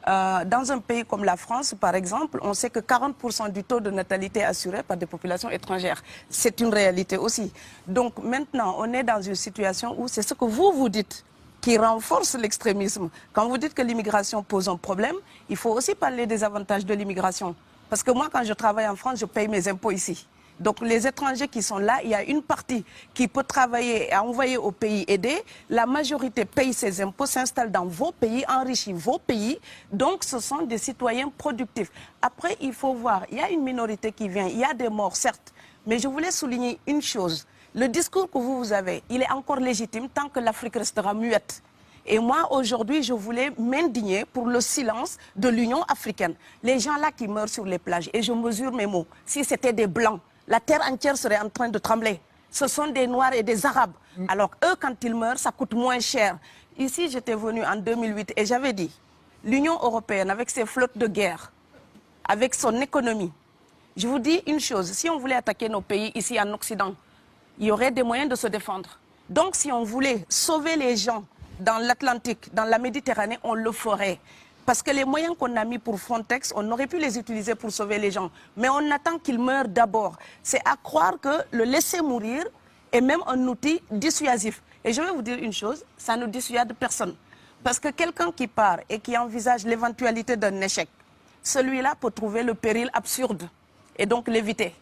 Dans un pays comme la France, par exemple, on sait que 40% du taux de natalité est assuré par des populations étrangères. C'est une réalité aussi. Donc maintenant, on est dans une situation où c'est ce que vous dites qui renforce l'extrémisme. Quand vous dites que l'immigration pose un problème, il faut aussi parler des avantages de l'immigration. Parce que moi, quand je travaille en France, je paye mes impôts ici. Donc les étrangers qui sont là, il y a une partie qui peut travailler et envoyer au pays aider. La majorité paye ses impôts, s'installe dans vos pays, enrichit vos pays. Donc ce sont des citoyens productifs. Après, il faut voir, il y a une minorité qui vient, il y a des morts, certes. Mais je voulais souligner une chose. Le discours que vous avez, il est encore légitime tant que l'Afrique restera muette. Et moi, aujourd'hui, je voulais m'indigner pour le silence de l'Union africaine. Les gens là qui meurent sur les plages, et je mesure mes mots, si c'était des Blancs, la terre entière serait en train de trembler. Ce sont des Noirs et des Arabes. Alors eux, quand ils meurent, ça coûte moins cher. Ici, j'étais venue en 2008 et j'avais dit, l'Union européenne, avec ses flottes de guerre, avec son économie, je vous dis une chose, si on voulait attaquer nos pays ici en Occident, il y aurait des moyens de se défendre. Donc si on voulait sauver les gens dans l'Atlantique, dans la Méditerranée, on le ferait. Parce que les moyens qu'on a mis pour Frontex, on aurait pu les utiliser pour sauver les gens. Mais on attend qu'ils meurent d'abord. C'est à croire que le laisser mourir est même un outil dissuasif. Et je vais vous dire une chose, ça ne dissuade personne. Parce que quelqu'un qui part et qui envisage l'éventualité d'un échec, celui-là peut trouver le péril absurde et donc l'éviter.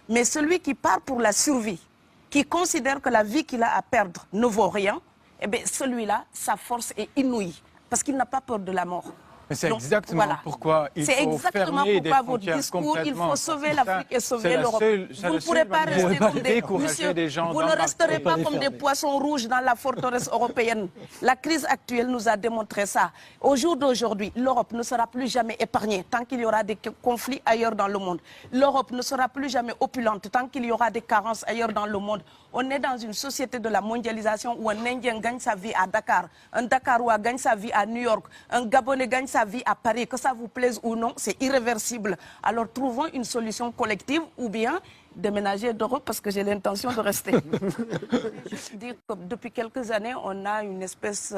Mais celui qui part pour la survie, qui considère que la vie qu'il a à perdre ne vaut rien, eh bien celui-là, sa force est inouïe, parce qu'il n'a pas peur de la mort. Mais c'est exactement pourquoi il faut fermer des frontières complètement. Il faut sauver l'Afrique et sauver l'Europe. Vous ne pourrez pas rester comme des gens. Vous ne resterez pas comme des poissons rouges dans la forteresse européenne. La crise actuelle nous a démontré ça. Au jour d'aujourd'hui, l'Europe ne sera plus jamais épargnée tant qu'il y aura des conflits ailleurs dans le monde. L'Europe ne sera plus jamais opulente tant qu'il y aura des carences ailleurs dans le monde. On est dans une société de la mondialisation où un Indien gagne sa vie à Dakar, un Dakarois gagne sa vie à New York, un Gabonais gagne sa vie à Paris. Que ça vous plaise ou non, c'est irréversible. Alors trouvons une solution collective ou bien déménager d'Europe parce que j'ai l'intention de rester. Je dire que depuis quelques années, on a une espèce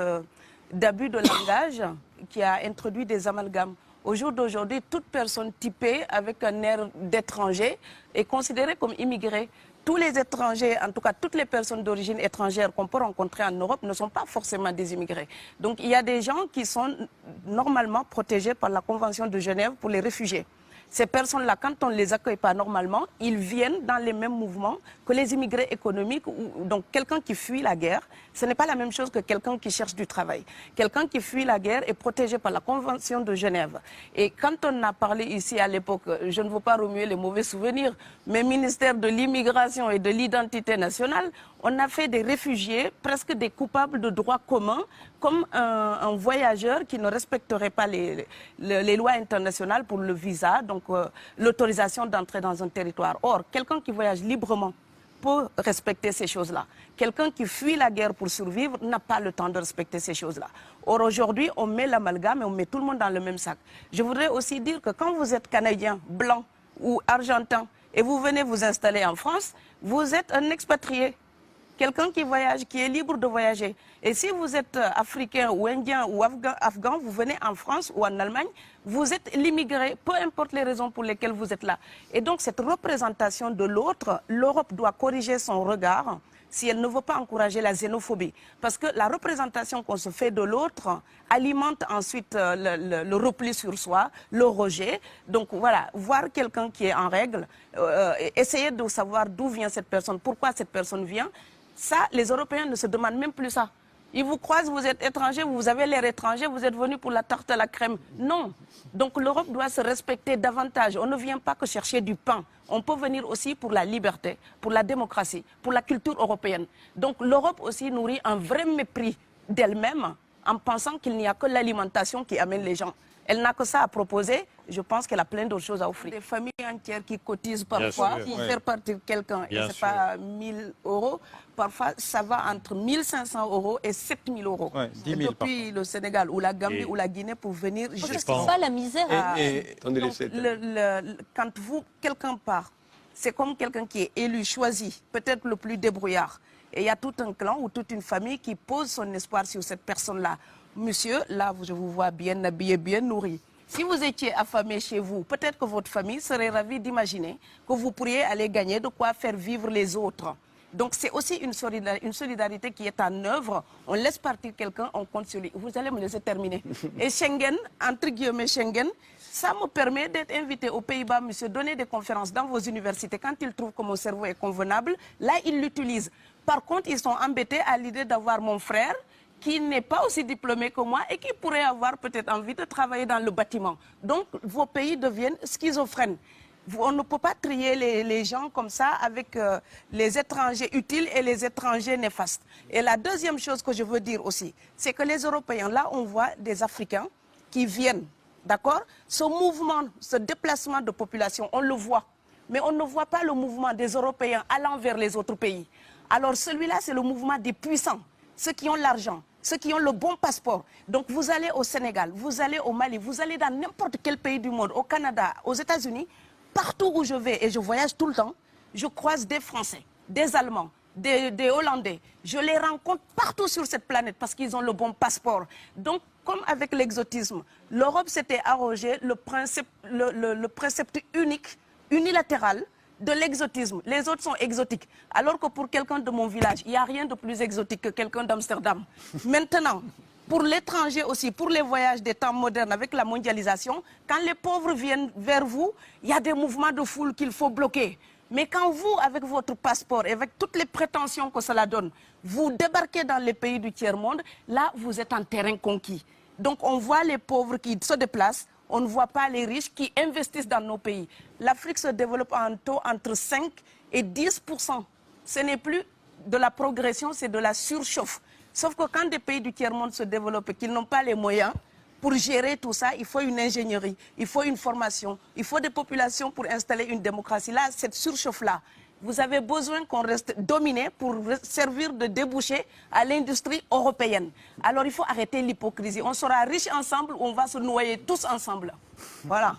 d'abus de langage qui a introduit des amalgames. Au jour d'aujourd'hui, toute personne typée avec un air d'étranger est considérée comme immigrée. Tous les étrangers, en tout cas toutes les personnes d'origine étrangère qu'on peut rencontrer en Europe ne sont pas forcément des immigrés. Donc il y a des gens qui sont normalement protégés par la Convention de Genève pour les réfugiés. Ces personnes-là, quand on ne les accueille pas normalement, ils viennent dans les mêmes mouvements que les immigrés économiques. Donc quelqu'un qui fuit la guerre, ce n'est pas la même chose que quelqu'un qui cherche du travail. Quelqu'un qui fuit la guerre est protégé par la Convention de Genève. Et quand on a parlé ici à l'époque, je ne veux pas remuer les mauvais souvenirs, mais ministère de l'immigration et de l'identité nationale, on a fait des réfugiés, presque des coupables de droit commun, comme un voyageur qui ne respecterait pas les lois internationales pour le visa, donc l'autorisation d'entrer dans un territoire. Or, quelqu'un qui voyage librement peut respecter ces choses-là. Quelqu'un qui fuit la guerre pour survivre n'a pas le temps de respecter ces choses-là. Or, aujourd'hui, on met l'amalgame et on met tout le monde dans le même sac. Je voudrais aussi dire que quand vous êtes Canadien, Blanc ou Argentin, et vous venez vous installer en France, vous êtes un expatrié. Quelqu'un qui voyage, qui est libre de voyager. Et si vous êtes africain ou indien ou afghan, vous venez en France ou en Allemagne, vous êtes l'immigré, peu importe les raisons pour lesquelles vous êtes là. Et donc cette représentation de l'autre, l'Europe doit corriger son regard si elle ne veut pas encourager la xénophobie. Parce que la représentation qu'on se fait de l'autre alimente ensuite le repli sur soi, le rejet. Donc voilà, voir quelqu'un qui est en règle, essayer de savoir d'où vient cette personne, pourquoi cette personne vient. Ça, les Européens ne se demandent même plus ça. Ils vous croisent, vous êtes étranger, vous avez l'air étranger, vous êtes venu pour la tarte à la crème. Non. Donc l'Europe doit se respecter davantage. On ne vient pas que chercher du pain. On peut venir aussi pour la liberté, pour la démocratie, pour la culture européenne. Donc l'Europe aussi nourrit un vrai mépris d'elle-même en pensant qu'il n'y a que l'alimentation qui amène les gens. Elle n'a que ça à proposer. Je pense qu'elle a plein d'autres choses à offrir. Des familles entières qui cotisent parfois pour faire partir quelqu'un. Et ce n'est pas 1 000 euros. Parfois, ça va entre 1 500 euros et 7 000 euros. Ouais, 10 000 depuis le Sénégal ou la Gambie ou la Guinée pour venir juste. C'est pas la misère. Quand quelqu'un part, c'est comme quelqu'un qui est élu, choisi, peut-être le plus débrouillard. Et il y a tout un clan ou toute une famille qui pose son espoir sur cette personne-là. monsieur, là, je vous vois bien habillé, bien nourri. Si vous étiez affamé chez vous, peut-être que votre famille serait ravie d'imaginer que vous pourriez aller gagner de quoi faire vivre les autres. Donc c'est aussi une solidarité qui est en œuvre. On laisse partir quelqu'un, on compte sur lui. Vous allez me laisser terminer. Et Schengen, entre guillemets Schengen, ça me permet d'être invité aux Pays-Bas, monsieur, donner des conférences dans vos universités. Quand ils trouvent que mon cerveau est convenable, là, ils l'utilisent. Par contre, ils sont embêtés à l'idée d'avoir mon frère, qui n'est pas aussi diplômé que moi et qui pourrait avoir peut-être envie de travailler dans le bâtiment. Donc, vos pays deviennent schizophrènes. On ne peut pas trier les gens comme ça avec les étrangers utiles et les étrangers néfastes. Et la deuxième chose que je veux dire aussi, c'est que les Européens, là, on voit des Africains qui viennent, d'accord? Ce mouvement, ce déplacement de population, on le voit. Mais on ne voit pas le mouvement des Européens allant vers les autres pays. Alors celui-là, c'est le mouvement des puissants, ceux qui ont l'argent, ceux qui ont le bon passeport. Donc vous allez au Sénégal, vous allez au Mali, vous allez dans n'importe quel pays du monde, au Canada, aux États-Unis, partout où je vais, et je voyage tout le temps, je croise des Français, des Allemands, des Hollandais. Je les rencontre partout sur cette planète parce qu'ils ont le bon passeport. Donc, comme avec l'exotisme, l'Europe s'était arrogé le précepte unique, unilatéral, de l'exotisme. Les autres sont exotiques. Alors que pour quelqu'un de mon village, il n'y a rien de plus exotique que quelqu'un d'Amsterdam. Maintenant, pour l'étranger aussi, pour les voyages des temps modernes avec la mondialisation, quand les pauvres viennent vers vous, il y a des mouvements de foule qu'il faut bloquer. Mais quand vous, avec votre passeport et avec toutes les prétentions que cela donne, vous débarquez dans les pays du tiers-monde, là, vous êtes en terrain conquis. Donc, on voit les pauvres qui se déplacent, on ne voit pas les riches qui investissent dans nos pays. L'Afrique se développe en taux entre 5 et 10%. Ce n'est plus de la progression, c'est de la surchauffe. Sauf que quand des pays du tiers-monde se développent et qu'ils n'ont pas les moyens pour gérer tout ça, il faut une ingénierie, il faut une formation, il faut des populations pour installer une démocratie. Là, cette surchauffe-là, vous avez besoin qu'on reste dominé pour servir de débouché à l'industrie européenne. Alors il faut arrêter l'hypocrisie. On sera riches ensemble ou on va se noyer tous ensemble. Voilà.